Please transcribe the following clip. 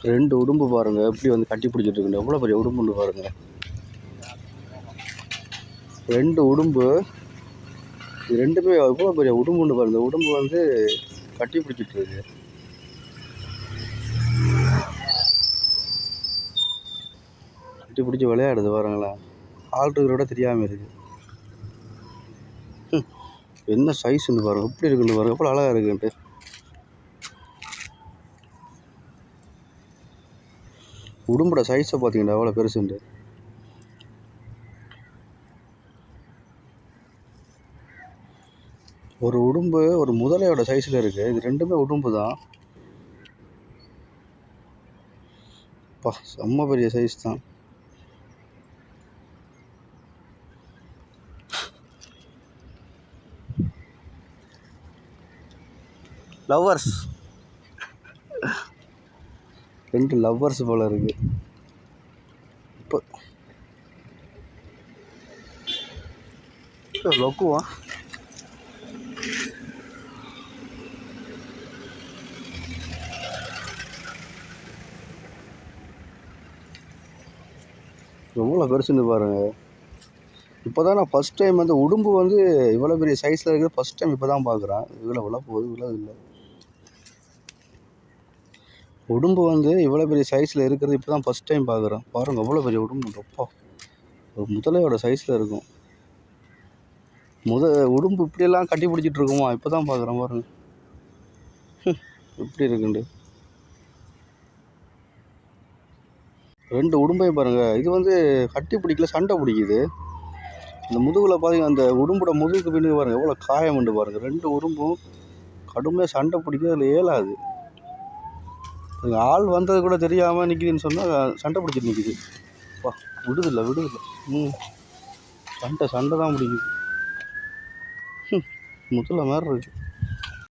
ரெண்டு உடும்பு பாருங்கள் எப்படி வந்து கட்டி பிடிச்சிட்டு இருக்குன்னு. எவ்வளோ பெரிய உடும்புன்னு பாருங்கள். ரெண்டு உடும்பு, இது ரெண்டுமே எவ்வளோ பெரிய உடும்புன்னு பாருங்கள். இந்த உடும்பு வந்து கட்டி பிடிச்சிட்டு இருக்கு. கட்டி பிடிச்சி விளையாடுது பாருங்களேன். ஆள்றதோட தெரியாமல் இருக்குது. என்ன சைஸ்ன்னு பாருங்கள், எப்படி இருக்குன்னு பாருங்கள், எவ்வளோ அழகாக இருக்குன்ட்டு. உடும்போட சைஸை பார்த்தீங்கன்னா எவ்வளோ பெருசுண்டு. ஒரு உடும்பு ஒரு முதலையோட சைஸில் இருக்குது. இது ரெண்டுமே உடும்பு தான். பா, செம்ம பெரிய சைஸ் தான். லவ்வர்ஸ், ரெண்டு லவ்வர்ஸ் போல இருக்கு. இப்போ லொக்குவா எவ்வளோ பெருசுன்னு பாருங்கள். இப்போ தான் நான் ஃபஸ்ட் டைம் வந்து உடும்பு வந்து இவ்வளோ பெரிய சைஸில் இருக்கிறது ஃபஸ்ட் டைம் இப்போ தான் பார்க்குறேன். இவ்வளோ போகுது, இவ்வளோ இல்லை. உடும்பு வந்து இவ்வளோ பெரிய சைஸில் இருக்கிறது இப்போ தான் ஃபஸ்ட் டைம் பார்க்குறேன். பாருங்கள் எவ்வளோ பெரிய உடும்பு. அப்பா, ஒரு முதலையோட சைஸில் இருக்கும். உடும்பு இப்படியெல்லாம் கட்டி பிடிச்சிட்டு இருக்குமா? இப்போ தான் பார்க்குறேன் பாருங்கள் எப்படி இருக்குண்டு. ரெண்டு உடும்பையும் பாருங்கள். இது வந்து கட்டி பிடிக்கல, சண்டை பிடிக்குது. இந்த முதுகில் பார்த்தீங்கன்னா அந்த உடும்போட முதுகுக்கு பின்னுக்கு பாருங்கள் எவ்வளோ காயம் உண்டு பாருங்கள். ரெண்டு உடும்பும் கடுமையாக சண்டை பிடிக்க அதில் இயலாது. ஆள் வந்தது கூட தெரியாமல் நிற்கிதுன்னு சொன்னால் சண்டை பிடிச்சிட்டு நிற்கிது. வா, விடுதில்லை. சண்டை தான் பிடிக்குது. முதல்ல மாதிரி இருக்குது.